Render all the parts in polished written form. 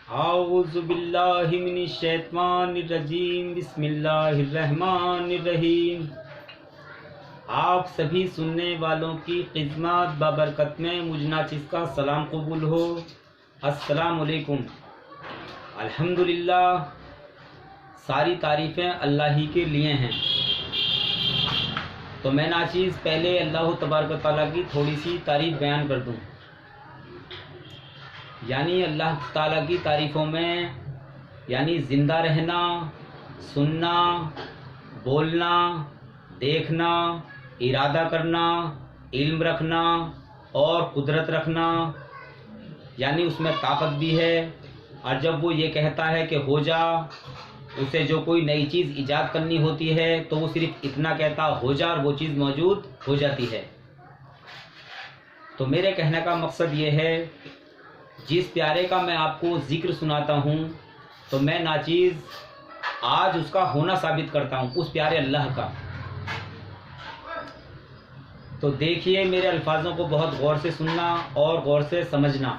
اعوذ باللہ من الشیطان الرجیم، بسم اللہ الرحمن الرحیم۔ آپ سبھی سننے والوں کی خدمت بابرکت میں مجھ ناچیز کا سلام قبول ہو۔ السلام علیکم۔ الحمدللہ، ساری تعریفیں اللہ ہی کے لیے ہیں۔ تو میں ناچیز پہلے اللہ تبارک و تعالیٰ کی تھوڑی سی تعریف بیان کر دوں۔ یعنی اللہ تعالیٰ کی تعریفوں میں زندہ رہنا، سننا، بولنا، دیکھنا، ارادہ کرنا، علم رکھنا اور قدرت رکھنا، اس میں طاقت بھی ہے۔ اور جب وہ یہ کہتا ہے کہ ہو جا، اسے جو کوئی نئی چیز ایجاد کرنی ہوتی ہے تو وہ صرف اتنا کہتا ہو جا اور وہ چیز موجود ہو جاتی ہے۔ تو میرے کہنے کا مقصد یہ ہے، جس پیارے کا میں آپ کو ذکر سناتا ہوں تو میں ناچیز آج اس کا ہونا ثابت کرتا ہوں، اس پیارے اللہ کا۔ تو دیکھیے، میرے الفاظوں کو بہت غور سے سننا اور غور سے سمجھنا۔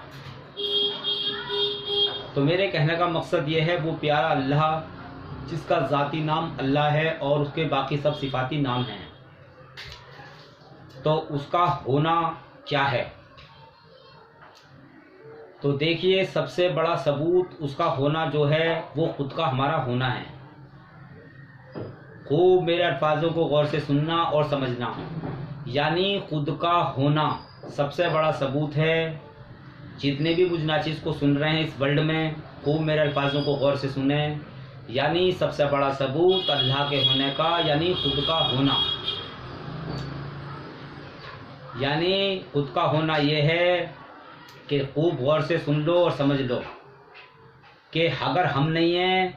تو میرے کہنے کا مقصد یہ ہے، وہ پیارا اللہ جس کا ذاتی نام اللہ ہے اور اس کے باقی سب صفاتی نام ہیں، تو اس کا ہونا کیا ہے؟ تو دیکھیے، سب سے بڑا ثبوت اس کا ہونا جو ہے وہ خود کا ہمارا ہونا ہے۔ خوب میرے الفاظوں کو غور سے سننا اور سمجھنا۔ خود کا ہونا سب سے بڑا ثبوت ہے۔ جتنے بھی مجھ ناچیز کو سن رہے ہیں اس ورلڈ میں، خوب میرے الفاظوں کو غور سے سنیں۔ سب سے بڑا ثبوت اللہ کے ہونے کا، خود کا ہونا۔ خود کا ہونا یہ ہے کہ خوب غور سے سن لو اور سمجھ لو کہ اگر ہم نہیں ہیں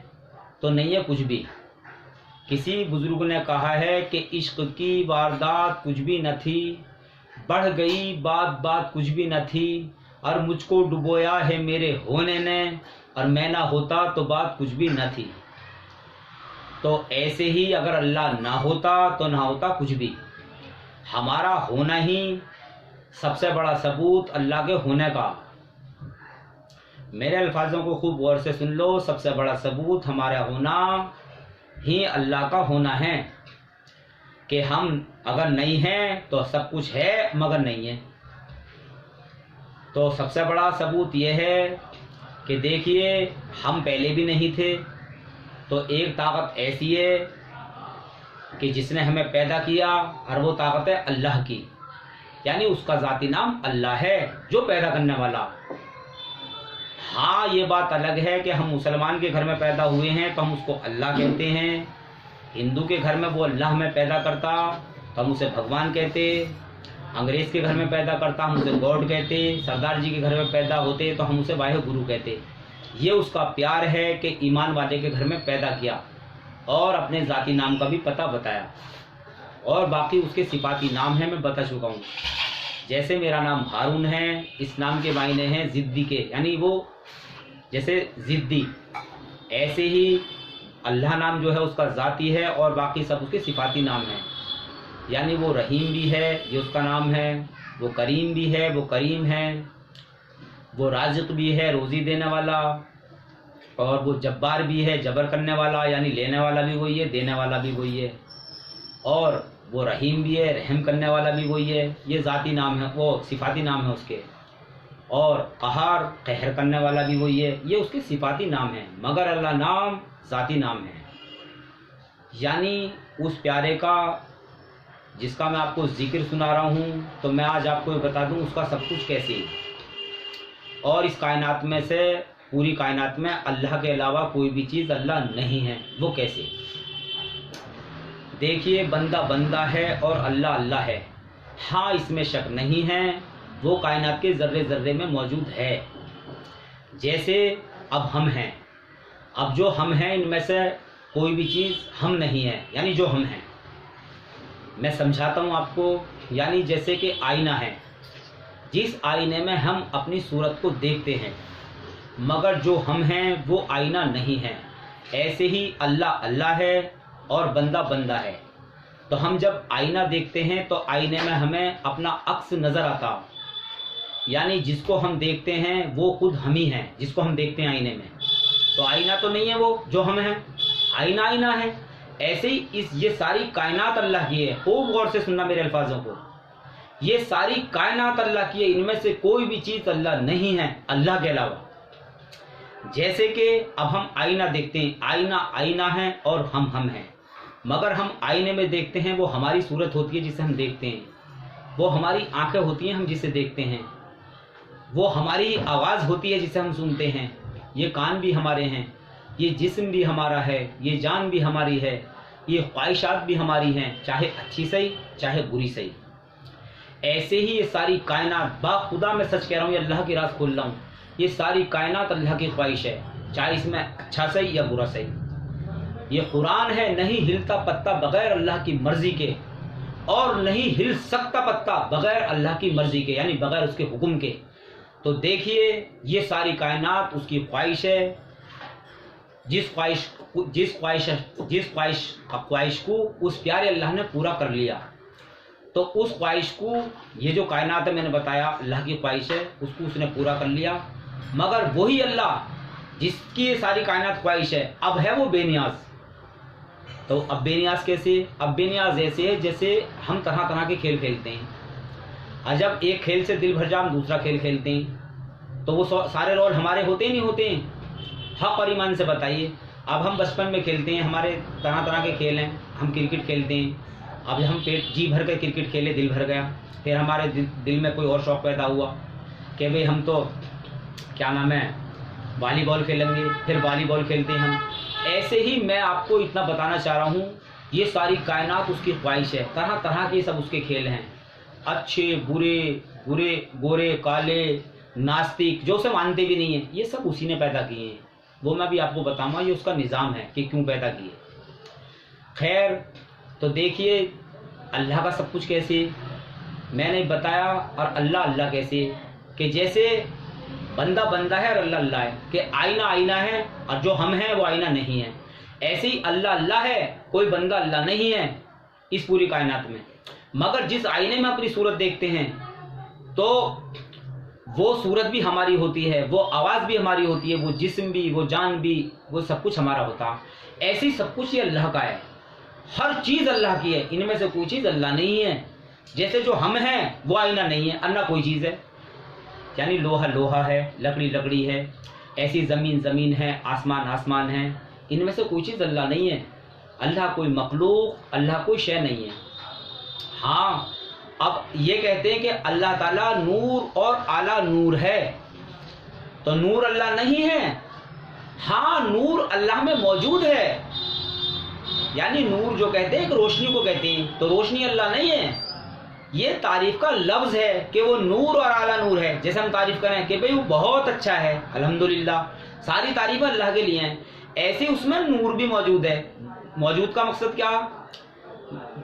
تو نہیں ہے کچھ بھی۔ کسی بزرگ نے کہا ہے کہ عشق کی واردات کچھ بھی نہ تھی، بڑھ گئی بات بات کچھ بھی نہ تھی، اور مجھ کو ڈبویا ہے میرے ہونے نے، اور میں نہ ہوتا تو بات کچھ بھی نہ تھی۔ تو ایسے ہی اگر اللہ نہ ہوتا تو نہ ہوتا کچھ بھی۔ ہمارا ہونا ہی سب سے بڑا ثبوت اللہ کے ہونے کا۔ میرے الفاظوں کو خوب غور سے سن لو۔ سب سے بڑا ثبوت ہمارا ہونا ہی اللہ کا ہونا ہے، کہ ہم اگر نہیں ہیں تو سب کچھ ہے مگر نہیں ہے۔ تو سب سے بڑا ثبوت یہ ہے کہ دیکھیے، ہم پہلے بھی نہیں تھے، تو ایک طاقت ایسی ہے کہ جس نے ہمیں پیدا کیا، اور وہ طاقت ہے اللہ کی، اس کا ذاتی نام اللہ ہے، جو پیدا کرنے والا۔ ہاں، یہ بات الگ ہے کہ ہم مسلمان کے گھر میں پیدا ہوئے ہیں تو ہم اس کو اللہ کہتے ہیں۔ ہندو کے گھر میں وہ اللہ ہمیں پیدا کرتا تو ہم اسے بھگوان کہتے۔ انگریز کے گھر میں پیدا کرتا ہم اسے گاڈ کہتے۔ سردار جی کے گھر میں پیدا ہوتے تو ہم اسے واحد گرو کہتے۔ یہ اس کا پیار ہے کہ ایمان والے کے گھر میں پیدا کیا اور اپنے ذاتی نام کا بھی پتہ بتایا، اور باقی اس کے صفاتی نام ہیں، میں بتا چکا ہوں۔ جیسے میرا نام ہارون ہے، اس نام کے معنی ہیں ضدی کے، وہ جیسے ضدی، ایسے ہی اللہ نام جو ہے اس کا ذاتی ہے، اور باقی سب اس کے صفاتی نام ہیں۔ وہ رحیم بھی ہے، یہ اس کا نام ہے۔ وہ کریم بھی ہے، وہ کریم ہے۔ وہ رازق بھی ہے، روزی دینے والا۔ اور وہ جبار بھی ہے، جبر کرنے والا، لینے والا بھی وہی ہے، دینے والا بھی وہی ہے۔ اور وہ رحیم بھی ہے، رحم کرنے والا بھی وہی ہے۔ یہ ذاتی نام ہے، وہ صفاتی نام ہے اس کے۔ اور قہار، قہر کرنے والا بھی وہی ہے، یہ اس کے صفاتی نام ہیں، مگر اللہ نام ذاتی نام ہے۔ اس پیارے کا جس کا میں آپ کو ذکر سنا رہا ہوں، تو میں آج آپ کو یہ بتا دوں اس کا سب کچھ کیسے، اور اس کائنات میں سے، پوری کائنات میں اللہ کے علاوہ کوئی بھی چیز اللہ نہیں ہے، وہ کیسے۔ دیکھیے، بندہ بندہ ہے اور اللہ اللہ ہے، ہاں اس میں شک نہیں ہے، وہ کائنات کے ذرے ذرے میں موجود ہے۔ جیسے اب ہم ہیں، اب جو ہم ہیں ان میں سے کوئی بھی چیز ہم نہیں ہے، جو ہم ہیں، میں سمجھاتا ہوں آپ کو۔ جیسے کہ آئینہ ہے، جس آئینے میں ہم اپنی صورت کو دیکھتے ہیں، مگر جو ہم ہیں وہ آئینہ نہیں ہے۔ ایسے ہی اللہ اللہ ہے اور بندہ بندہ ہے۔ تو ہم جب آئینہ دیکھتے ہیں تو آئینے میں ہمیں اپنا عکس نظر آتا، یعنی جس کو ہم دیکھتے ہیں وہ خود ہم ہی ہیں، جس کو ہم دیکھتے ہیں آئینے میں، تو آئینہ تو نہیں ہے وہ جو ہم ہیں، آئینہ آئینہ ہے۔ ایسے ہی یہ ساری کائنات اللہ کی ہے، خوب غور سے سننا میرے الفاظوں کو، یہ ساری کائنات اللہ کی ہے، ان میں سے کوئی بھی چیز اللہ نہیں ہے اللہ کے علاوہ۔ جیسے کہ اب ہم آئینہ دیکھتے ہیں، آئینہ آئینہ ہے اور ہم ہیں، مگر ہم آئینے میں دیکھتے ہیں، وہ ہماری صورت ہوتی ہے جسے ہم دیکھتے ہیں، وہ ہماری آنکھیں ہوتی ہیں ہم جسے دیکھتے ہیں، وہ ہماری آواز ہوتی ہے جسے ہم سنتے ہیں، یہ کان بھی ہمارے ہیں، یہ جسم بھی ہمارا ہے، یہ جان بھی ہماری ہے، یہ خواہشات بھی ہماری ہیں، چاہے اچھی صحیح چاہے بری صحیح۔ ایسے ہی یہ ساری کائنات، با خدا میں سچ کہہ رہا ہوں، یہ اللہ کی راز کھول رہا ہوں، یہ ساری کائنات اللہ کی خواہش ہے، چاہے اس میں اچھا صحیح یا برا صحیح۔ یہ قرآن ہے، نہیں ہلتا پتا بغیر اللہ کی مرضی کے، اور نہیں ہل سکتا پتا بغیر اللہ کی مرضی کے، یعنی بغیر اس کے حکم کے۔ تو دیکھیے یہ ساری کائنات اس کی خواہش ہے، جس خواہش کو اس پیارے اللہ نے پورا کر لیا، تو اس خواہش کو، یہ جو کائنات ہے میں نے بتایا اللہ کی خواہش ہے، اس کو اس نے پورا کر لیا، مگر وہی اللہ جس کی یہ ساری کائنات خواہش ہے اب ہے وہ بے نیاز۔ تو اب بے نیاز کیسے؟ اب بے نیاز ایسے ہے جیسے ہم طرح طرح کے کھیل کھیلتے ہیں، اور جب ایک کھیل سے دل بھر جائے ہم دوسرا کھیل کھیلتے ہیں، تو وہ سارے رول ہمارے ہوتے ہی نہیں ہوتے ہیں۔ حق اور ایمان سے بتائیے، اب ہم بچپن میں کھیلتے ہیں، ہمارے طرح طرح کے کھیل ہیں، ہم کرکٹ کھیلتے ہیں، اب ہم پیٹ جی بھر کے کرکٹ کھیلے، دل بھر گیا، پھر ہمارے دل میں کوئی اور شوق پیدا ہوا کہ بھئی ہم تو کیا نام ہے والی بال کھیلیں گے، پھر والی بال کھیلتے ہیں ہم۔ ایسے ہی میں آپ کو اتنا بتانا چاہ رہا ہوں، یہ ساری کائنات اس کی خواہش ہے، طرح طرح کے سب اس کے کھیل ہیں، اچھے برے گورے کالے ناستک، جو اسے مانتے بھی نہیں ہیں، یہ سب اسی نے پیدا کیے ہیں، وہ میں بھی آپ کو بتاؤں گا، یہ اس کا نظام ہے کہ کیوں پیدا کیے۔ خیر، تو دیکھیے اللہ کا سب کچھ کیسے میں نے بتایا، اور اللہ اللہ کیسے، کہ جیسے بندہ بندہ ہے اور اللہ اللہ ہے، کہ آئینہ آئینہ ہے اور جو ہم ہیں وہ آئینہ نہیں ہے، ایسے ہی اللہ اللہ ہے، کوئی بندہ اللہ نہیں ہے اس پوری کائنات میں، مگر جس آئینے میں اپنی صورت دیکھتے ہیں تو وہ صورت بھی ہماری ہوتی ہے، وہ آواز بھی ہماری ہوتی ہے، وہ جسم بھی، وہ جان بھی، وہ سب کچھ ہمارا ہوتا، ایسی سب کچھ یہ اللہ کا ہے، ہر چیز اللہ کی ہے، ان میں سے کوئی چیز اللہ نہیں ہے۔ جیسے جو ہم ہیں وہ آئینہ نہیں ہے، اللہ کوئی چیز ہے، یعنی لوہا لوہا ہے، لکڑی لکڑی ہے، ایسی زمین زمین ہے، آسمان آسمان ہے، ان میں سے کوئی چیز اللہ نہیں ہے، اللہ کوئی مخلوق، اللہ کوئی شے نہیں ہے۔ ہاں، اب یہ کہتے ہیں کہ اللہ تعالیٰ نور اور اعلیٰ نور ہے، تو نور اللہ نہیں ہے؟ ہاں، نور اللہ میں موجود ہے، یعنی نور جو کہتے ہیں ایک روشنی کو کہتے ہیں، تو روشنی اللہ نہیں ہے، یہ تعریف کا لفظ ہے کہ وہ نور اور اعلیٰ نور ہے، جیسے ہم تعریف کریں کہ بھئی وہ بہت اچھا ہے، الحمدللہ، ساری تعریفیں اللہ کے لیے ہیں، ایسے اس میں نور بھی موجود ہے۔ موجود کا مقصد کیا؟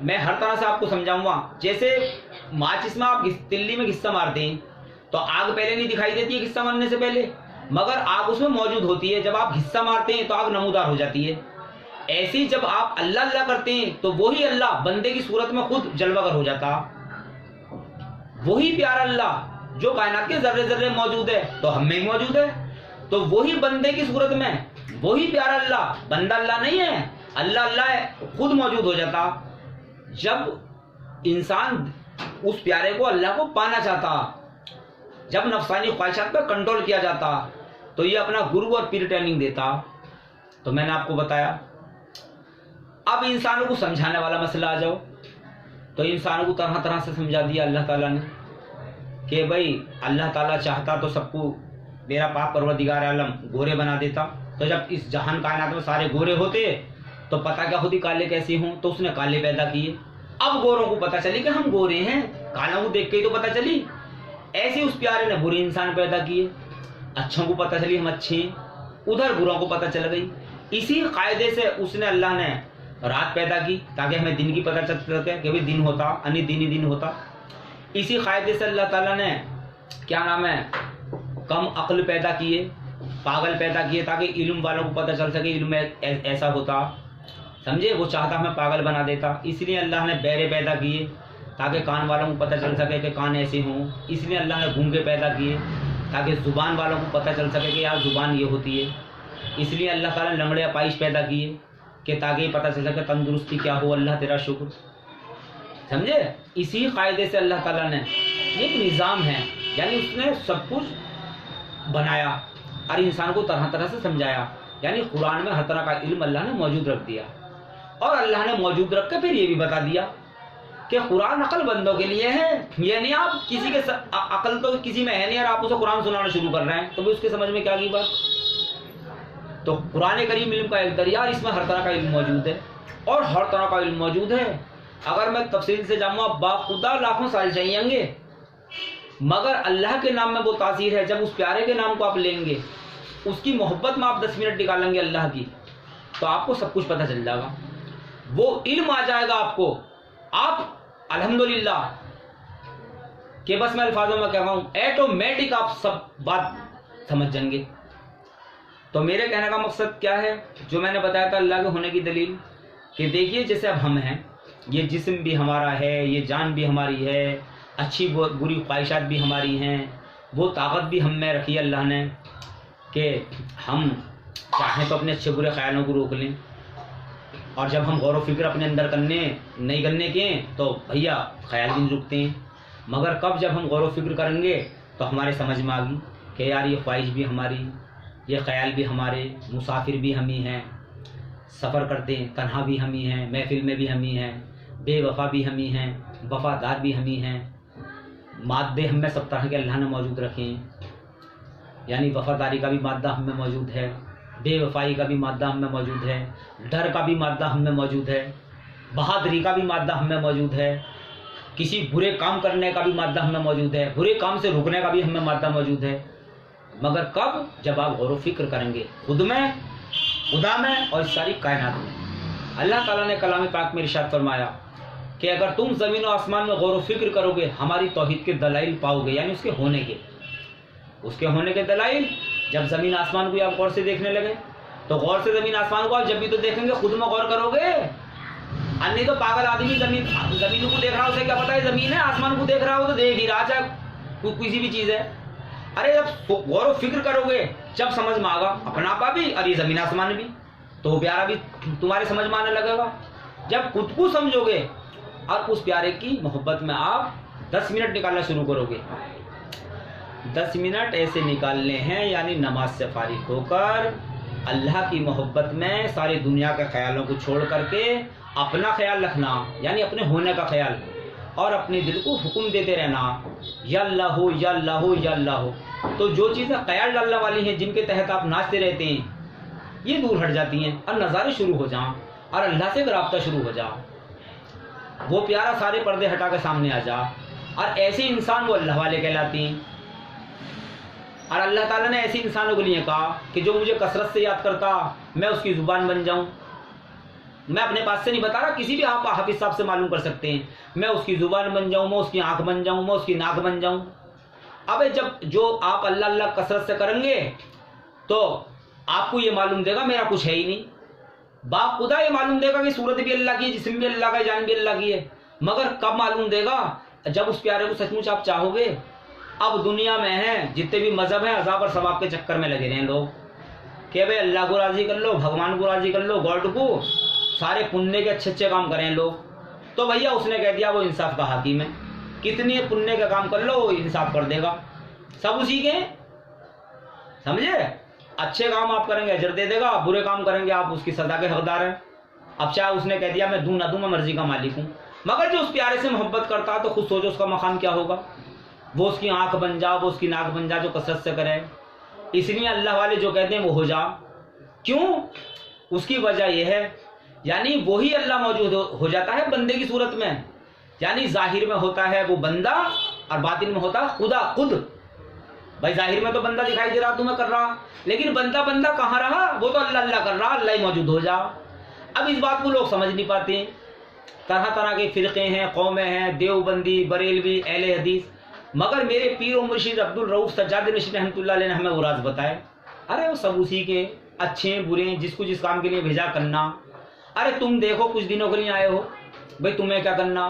میں ہر طرح سے آپ کو سمجھاؤں گا۔ جیسے ماچس میں آپ تلی میں غصہ مارتے ہیں تو آگ پہلے نہیں دکھائی دیتی ہے غصہ مارنے سے پہلے، مگر آگ اس میں موجود ہوتی ہے، جب آپ غصہ مارتے ہیں تو آگ نمودار ہو جاتی ہے۔ ایسے ہی جب آپ اللہ اللہ کرتے ہیں تو وہی اللہ بندے کی صورت میں خود جلوہ گر ہو جاتا، وہی پیارا اللہ جو کائنات کے ذرے ذرے موجود ہے تو ہم میں موجود ہے، تو وہی بندے کی صورت میں وہی پیارا اللہ، بندہ اللہ نہیں ہے، اللہ اللہ ہے، خود موجود ہو جاتا۔ جب انسان اس پیارے کو اللہ کو پانا چاہتا، جب نفسانی خواہشات پر کنٹرول کیا جاتا تو یہ اپنا گرو اور پیر ٹریننگ دیتا۔ تو میں نے آپ کو بتایا، اب انسانوں کو سمجھانے والا مسئلہ آ جاؤ، تو انسانوں کو طرح طرح سے سمجھا دیا اللہ تعالیٰ نے کہ بھائی اللہ تعالیٰ چاہتا تو سب کو میرا پاک پروردگار عالم گورے بنا دیتا، تو جب اس جہان کائنات میں سارے گورے ہوتے تو پتہ کیا ہوتی کالے کیسے ہوں، تو اس نے کالے پیدا کیے۔ اب گوروں کو پتہ چلی کہ ہم گورے ہیں، کالوں کو دیکھ کے ہی تو پتہ چلی، ایسے اس پیارے نے برے انسان پیدا کیے، اچھوں کو پتہ چلی ہم اچھے ہیں، ادھر بروں کو پتہ چل گئی۔ اسی قاعدے سے اس نے اللہ نے رات پیدا کی تاکہ ہمیں دن کی پتہ چل سکے کہ بھائی دن ہوتا، انی دینی دن ہوتا۔ اسی قاعدے سے اللہ تعالیٰ نے کیا نام ہے کم عقل پیدا کیے، پاگل پیدا کیے، تاکہ علم والوں کو پتہ چل سکے علم ایسا ہوتا، سمجھے؟ وہ چاہتا ہمیں پاگل بنا دیتا، اس لیے اللہ نے بہرے پیدا کیے تاکہ کان والوں کو پتہ چل سکے کہ کان ایسے ہوں. اس لیے اللہ نے گونگے پیدا کیے تاکہ زبان والوں کو پتہ چل سکے کہ یار زبان یہ ہوتی ہے. اس لیے اللہ تعالیٰ نے لنگڑے اپائش پیدا کیے کہ تاکہ یہ پتہ چل سکے تندرستی کیا ہو. اللہ تیرا شکر. سمجھے؟ اسی قاعدے سے اللہ تعالیٰ نے ایک نظام ہے، یعنی اس نے سب کچھ بنایا اور انسان کو طرح طرح سے سمجھایا. یعنی قرآن میں ہر طرح کا علم اللہ نے موجود رکھ دیا، اور اللہ نے موجود رکھ کے پھر یہ بھی بتا دیا کہ قرآن عقل بندوں کے لیے ہے. یہ نہیں آپ کسی کے عقل تو کسی میں ہے نہیں اور آپ اسے قرآن سنانا شروع کر رہے ہیں تو بھی اس کے سمجھ میں کیا کی بات. تو قرآن کریم علم کا ایک دریا، اس میں ہر طرح کا علم موجود ہے اور ہر طرح کا علم موجود ہے. اگر میں تفصیل سے جاؤں باخدا لاکھوں سال چاہیے گے، مگر اللہ کے نام میں وہ تاثیر ہے. جب اس پیارے کے نام کو آپ لیں گے، اس کی محبت میں آپ 10 منٹ نکالیں گے اللہ کی، تو آپ کو سب کچھ پتہ چل جائے گا. وہ علم آ جائے گا آپ کو. آپ الحمدللہ کہ بس میں الفاظوں میں کہہ رہا ہوں ایٹومیٹک آپ سب بات سمجھ جائیں گے. تو میرے کہنے کا مقصد کیا ہے؟ جو میں نے بتایا تھا اللہ کے ہونے کی دلیل، کہ دیکھیے جیسے اب ہم ہیں، یہ جسم بھی ہمارا ہے، یہ جان بھی ہماری ہے، اچھی بری خواہشات بھی ہماری ہیں، وہ طاقت بھی ہم میں رکھی ہے اللہ نے کہ ہم چاہیں تو اپنے اچھے برے خیالوں کو روک لیں. اور جب ہم غور و فکر اپنے اندر نہیں کرنے کے تو بھیا خیال بھی نہیں رکتے ہیں. مگر کب جب ہم غور و فکر کریں گے تو ہمارے سمجھ میں آ گئی کہ یار یہ خواہش بھی ہماری، یہ خیال بھی ہمارے، مسافر بھی ہم ہی ہیں، سفر کرتے ہیں تنہا بھی ہم ہی ہیں، محفل میں بھی ہم ہی ہیں، بے وفا بھی ہم ہی ہیں، وفادار بھی ہم ہی ہیں. مادے ہم میں سب طرح کے اللہ نے موجود رکھے ہیں. یعنی وفاداری کا بھی مادہ ہم میں موجود ہے، بے وفائی کا بھی مادہ ہم میں موجود ہے، ڈر کا بھی مادہ ہم میں موجود ہے، بہادری کا بھی مادہ ہم میں موجود ہے، کسی برے کام کرنے کا بھی مادہ ہم میں موجود ہے، برے کام سے رکنے کا بھی ہم میں مادہ موجود ہے. مگر کب؟ جب آپ غور و فکر کریں گے خود میں، خدا میں اور اس ساری کائنات میں. اللہ تعالیٰ نے کلام پاک میں ارشاد فرمایا کہ اگر تم زمین و آسمان میں غور و فکر کرو گے ہماری توحید کے دلائل پاؤ گے. یعنی اس کے ہونے کے دلائل. جب زمین آسمان کو آپ غور سے دیکھنے لگے تو غور سے زمین آسمان کو آپ جب بھی تو دیکھیں گے خود میں غور کرو گے. نہیں تو پاگل آدمی زمین کو دیکھ رہا ہو، اسے کیا پتا ہے زمین ہے، آسمان کو دیکھ رہا ہو تو دیکھ ہی رہا چاہے کسی بھی چیز ہے. ارے جب غور و فکر کرو گے جب سمجھ میں آگا اپنا پا بھی اور یہ زمین آسمان بھی، تو وہ پیارا بھی تمہارے سمجھ میں آنے لگے گا. جب خود کو سمجھو گے اور اس پیارے کی محبت میں آپ 10 منٹ نکالنا شروع کرو گے. 10 منٹ ایسے نکالنے ہیں یعنی نماز سے فارغ ہو کر اللہ کی محبت میں ساری دنیا کے خیالوں کو چھوڑ کر کے اپنا خیال رکھنا، یعنی اپنے ہونے کا خیال، اور اپنے دل کو حکم دیتے رہنا یا اللہ ہو یا اللہ ہو یا اللہ ہو. تو جو چیزیں خیال ڈالنے والی ہیں، جن کے تحت آپ ناچتے رہتے ہیں، یہ دور ہٹ جاتی ہیں اور نظارے شروع ہو جائیں اور اللہ سے رابطہ شروع ہو جا. وہ پیارا سارے پردے ہٹا کے سامنے آ جا، اور ایسے انسان وہ اللہ والے کہلاتے ہیں. اور اللہ تعالیٰ نے ایسے انسانوں کے لیے کہا کہ جو مجھے کثرت سے یاد کرتا میں اس کی زبان بن جاؤں. میں اپنے پاس سے نہیں بتا رہا، کسی بھی آپ حافظ صاحب سے معلوم کر سکتے ہیں. میں اس کی زبان بن جاؤں، میں اس کی آنکھ بن جاؤں، میں اس کی ناک بن جاؤں. اب جب جو آپ اللہ اللہ کثرت سے کریں گے تو آپ کو یہ معلوم دے گا میرا کچھ ہے ہی نہیں. باپ خدا یہ معلوم دے گا کہ صورت بھی اللہ کی ہے، جسم بھی اللہ کا ہے، جان بھی اللہ کی ہے. مگر کب معلوم دے گا؟ جب اس پیارے کو سچ مچ آپ چاہو گے. اب دنیا میں ہیں جتنے بھی مذہب ہیں عذاب اور ثواب کے چکر میں لگے رہے ہیں لوگ کہ بھائی اللہ کو راضی کر لو، بھگوان کو راضی کر لو، گاڈ کو، سارے پنیہ کے اچھے اچھے کام کریں لوگ. تو بھیا اس نے کہہ دیا وہ انصاف کا حاکم ہے، کتنے پنیہ کا کام کر لو وہ انصاف کر دے گا. سب اسی کے، سمجھے؟ اچھے کام آپ کریں گے اجر دے دے گا، برے کام کریں گے آپ اس کی سزا کے حقدار ہیں. اب چاہے اس نے کہہ دیا میں دوں نہ دوں میں مرضی کا مالک ہوں. مگر جو اس پیارے سے محبت کرتا تو خود سوچو اس کا مقام کیا ہوگا. وہ اس کی آنکھ بن جا، وہ اس کی ناک بن جا جو کثرت سے کرے. اس لیے اللہ والے جو کہتے ہیں وہ ہو جا. کیوں؟ اس کی وجہ یہ ہے یعنی وہی اللہ موجود ہو جاتا ہے بندے کی صورت میں. یعنی ظاہر میں ہوتا ہے وہ بندہ اور باطن میں ہوتا ہے خدا خود. بھائی ظاہر میں تو بندہ دکھائی دے رہا تمہیں کر رہا، لیکن بندہ کہاں رہا؟ وہ تو اللہ اللہ کر رہا، اللہ ہی موجود ہو جا. اب اس بات کو لوگ سمجھ نہیں پاتے ہیں. طرح طرح کے فرقے ہیں، قومیں ہیں، دیوبندی، بریلوی، اہل حدیث. مگر میرے پیر و مرشد عبد الرؤف سجاد نشین رحمۃ اللہ علیہ نے ہمیں وہ راز بتائے. ارے وہ سب اسی کے اچھے برے جس کو جس کام کے لیے بھیجا کرنا. ارے تم دیکھو کچھ دنوں کے لیے آئے ہو، بھائی تمہیں کیا کرنا؟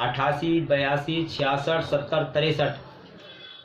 88 82 66 70 63।